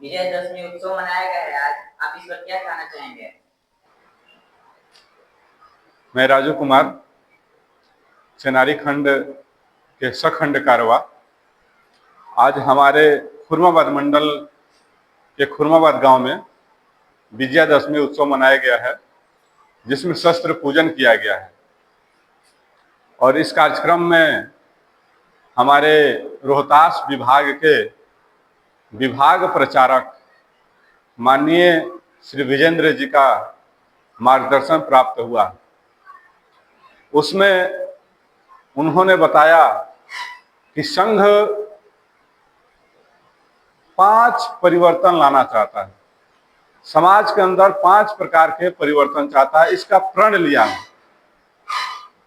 विजयदशमी उत्सव मनाया गया है आज, आप इस पर क्या कहना चाहेंगे? मैं राजू कुमार, चेनारी खंड के सखंड कारवा। आज हमारे खुरमाबाद मंडल के खुरमाबाद गांव में विजयादशमी उत्सव मनाया गया है, जिसमें शस्त्र पूजन किया गया है। और इस कार्यक्रम में हमारे रोहतास विभाग के विभाग प्रचारक माननीय श्री विजेंद्र जी का मार्गदर्शन प्राप्त हुआ। उसमें उन्होंने बताया कि संघ 5 परिवर्तन लाना चाहता है, समाज के अंदर 5 प्रकार के परिवर्तन चाहता है। इसका प्रण लिया।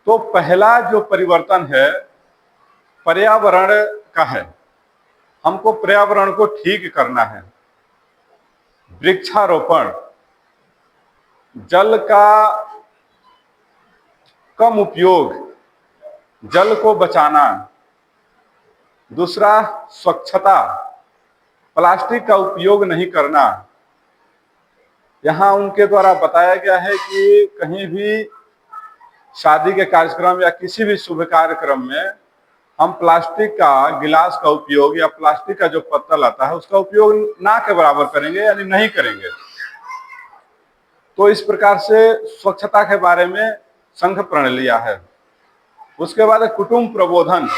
तो पहला जो परिवर्तन है पर्यावरण का है। हमको पर्यावरण को ठीक करना है। वृक्षारोपण, जल का कम उपयोग, जल को बचाना। दूसरा, स्वच्छता, प्लास्टिक का उपयोग नहीं करना। यहाँ उनके द्वारा बताया गया है कि कहीं भी शादी के कार्यक्रम या किसी भी शुभ कार्यक्रम में हम प्लास्टिक का गिलास का उपयोग या प्लास्टिक का जो पत्तल आता है उसका उपयोग ना के बराबर करेंगे, यानी नहीं करेंगे। तो इस प्रकार से स्वच्छता के बारे में संघ प्रण लिया है। उसके बाद कुटुंब प्रबोधन।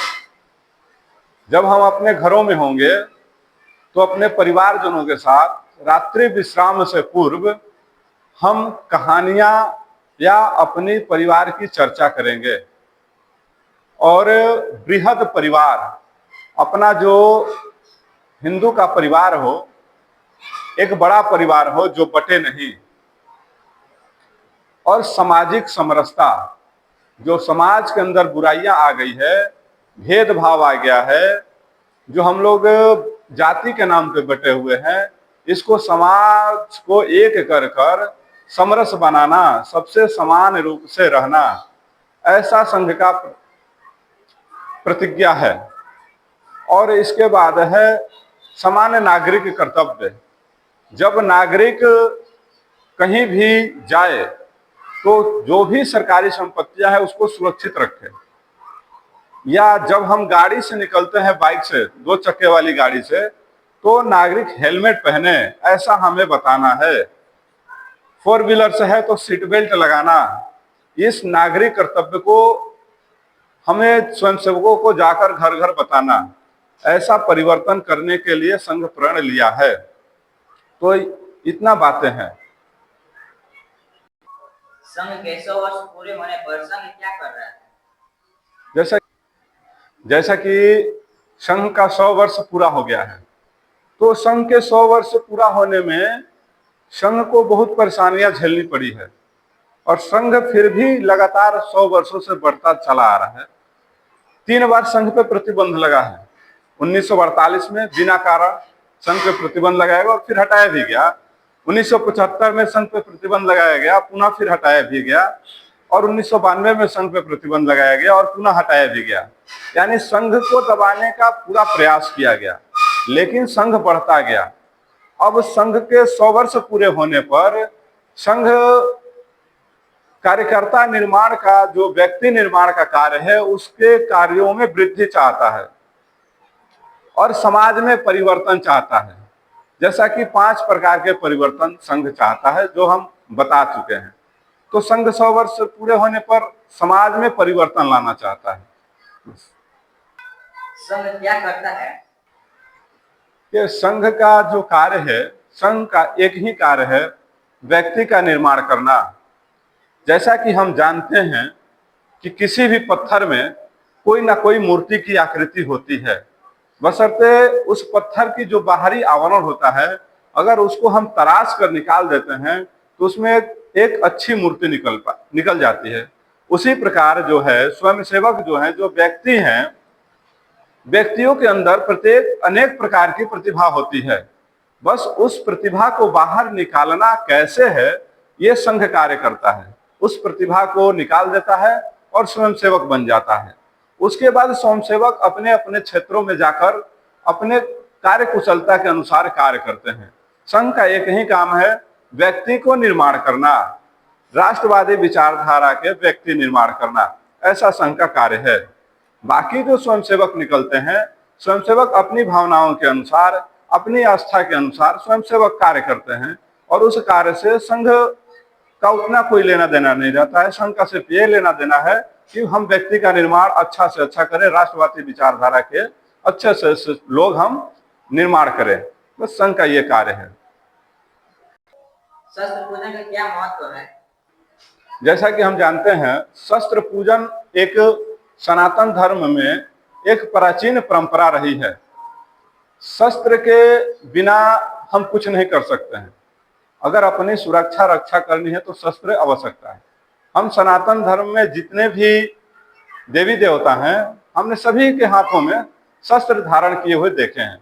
जब हम अपने घरों में होंगे तो अपने परिवारजनों के साथ रात्रि विश्राम से पूर्व हम कहानियां या अपनी परिवार की चर्चा करेंगे। और बृहद परिवार, अपना जो हिंदू का परिवार हो, एक बड़ा परिवार हो जो बटे नहीं। और सामाजिक समरसता, जो समाज के अंदर बुराइयां आ गई है, भेदभाव आ गया है, जो हम लोग जाति के नाम पे बटे हुए हैं, इसको समाज को एक कर कर समरस बनाना, सबसे समान रूप से रहना, ऐसा संघ का प्रतिज्ञा है। और इसके बाद है सामान्य नागरिक कर्तव्य। जब नागरिक कहीं भी जाए तो जो भी सरकारी संपत्तियां है उसको सुरक्षित रखे। या जब हम गाड़ी से निकलते हैं, बाइक से, 2 चक्के वाली गाड़ी से, तो नागरिक हेलमेट पहने, ऐसा हमें बताना है। 4 व्हीलर से है तो सीट बेल्ट लगाना। इस नागरिक कर्तव्य को हमें स्वयंसेवकों को जाकर घर घर बताना। ऐसा परिवर्तन करने के लिए संघ प्रण लिया है। तो इतना बातें हैं। संघ के 100 वर्ष पूरे होने पर संघ क्या कर रहा है? जैसा कि संघ का 100 वर्ष पूरा हो गया है, तो संघ के 100 वर्ष पूरा होने में संघ को बहुत परेशानियां झेलनी पड़ी है। और संघ फिर भी लगातार 100 वर्षों से बढ़ता चला आ रहा है। 3 बार संघ पे प्रतिबंध लगा है। 1948 में बिना कारण संघ पे प्रतिबंध लगाया गया और फिर हटाया भी गया। 1975 में संघ पे प्रतिबंध लगाया गया, पुनः फिर हटाया भी गया। और 1992 में संघ पे प्रतिबंध लगाया गया और पुनः हटाया भी गया। यानी संघ को दबाने का पूरा प्रयास किया गया, लेकिन संघ बढ़ता गया। अब संघ के 100 वर्ष पूरे होने पर संघ कार्यकर्ता निर्माण का, जो व्यक्ति निर्माण का कार्य है, उसके कार्यों में वृद्धि चाहता है और समाज में परिवर्तन चाहता है। जैसा कि 5 प्रकार के परिवर्तन संघ चाहता है, जो हम बता चुके हैं। तो संघ 100 वर्ष पूरे होने पर समाज में परिवर्तन लाना चाहता है। संघ क्या करता है? ये संघ का जो कार्य है, संघ का एक ही कार्य है, व्यक्ति का निर्माण करना। जैसा कि हम जानते हैं कि किसी भी पत्थर में कोई ना कोई मूर्ति की आकृति होती है, बशर्ते उस पत्थर की जो बाहरी आवरण होता है, अगर उसको हम तराश कर निकाल देते हैं तो उसमें एक अच्छी मूर्ति निकल जाती है। उसी प्रकार जो है स्वयंसेवक जो है, जो व्यक्ति हैं, व्यक्तियों के अंदर प्रत्येक अनेक प्रकार की प्रतिभा होती है। बस उस प्रतिभा को बाहर निकालना कैसे है, ये संघ कार्य करता है। उस प्रतिभा को निकाल देता है और स्वयंसेवक बन जाता है। उसके बाद स्वयंसेवक अपने अपने क्षेत्रों में जाकर अपने कार्य कुशलता के अनुसार कार्य करते हैं। संघ का एक ही काम है, व्यक्ति को निर्माण करना, राष्ट्रवादी विचारधारा के व्यक्ति निर्माण करना, ऐसा संघ का कार्य है। बाकी जो स्वयंसेवक निकलते हैं, स्वयंसेवक अपनी भावनाओं के अनुसार, अपनी आस्था के अनुसार स्वयंसेवक कार्य करते हैं और उस कार्य से संघ का उतना कोई लेना देना नहीं रहता है। संघ का सिर्फ ये लेना देना है कि हम व्यक्ति का निर्माण अच्छा से अच्छा करें, राष्ट्रवादी विचारधारा के अच्छे से लोग हम निर्माण करें, बस संघ का ये कार्य है। शस्त्र पूजन का क्या महत्व है? जैसा कि हम जानते हैं, शस्त्र पूजन एक सनातन धर्म में एक प्राचीन परंपरा रही है। शस्त्र के बिना हम कुछ नहीं कर सकते हैं। अगर अपनी सुरक्षा रक्षा करनी है तो शस्त्र आवश्यकता है। हम सनातन धर्म में जितने भी देवी देवता हैं, हमने सभी के हाथों में शस्त्र धारण किए हुए देखे हैं।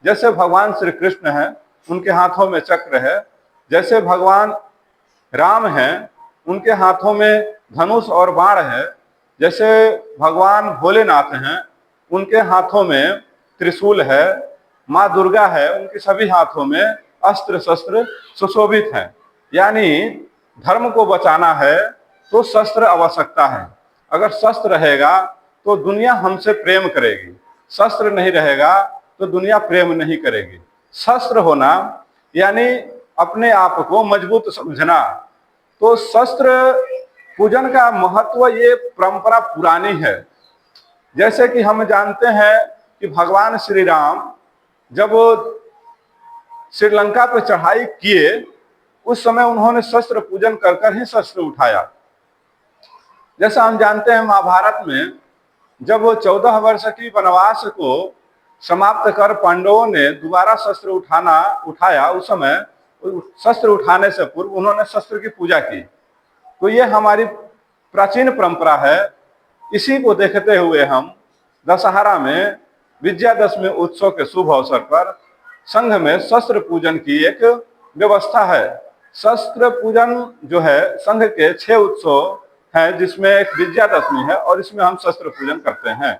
जैसे भगवान श्री कृष्ण हैं, उनके हाथों में चक्र है। जैसे भगवान राम हैं, उनके हाथों में धनुष और बाण है। जैसे भगवान भोलेनाथ हैं, उनके हाथों में त्रिशूल है। माँ दुर्गा है, उनके सभी हाथों में अस्त्र शस्त्र सुशोभित हैं। यानी धर्म को बचाना है तो शस्त्र आवश्यकता है। अगर शस्त्र रहेगा तो दुनिया हमसे प्रेम करेगी, शस्त्र नहीं रहेगा तो दुनिया प्रेम नहीं करेगी। शस्त्र होना यानी अपने आप को मजबूत समझना। तो शस्त्र पूजन का महत्व, ये परंपरा पुरानी है। जैसे कि हम जानते हैं कि भगवान श्री राम जब श्रीलंका पर चढ़ाई किए, उस समय उन्होंने शस्त्र पूजन कर कर ही शस्त्र उठाया। जैसा हम जानते हैं, महाभारत में जब वो 14 वर्ष की वनवास को समाप्त कर पांडवों ने दोबारा शस्त्र उठाया, उस समय शस्त्र उठाने से पूर्व उन्होंने शस्त्र की पूजा की। तो ये हमारी प्राचीन परंपरा है। इसी को देखते हुए हम दशहरा में विजयादशमी उत्सव के शुभ अवसर पर संघ में शस्त्र पूजन की एक व्यवस्था है। शस्त्र पूजन जो है संघ के 6 उत्सव हैं, जिसमें एक विजयादशमी है और इसमें हम शस्त्र पूजन करते हैं।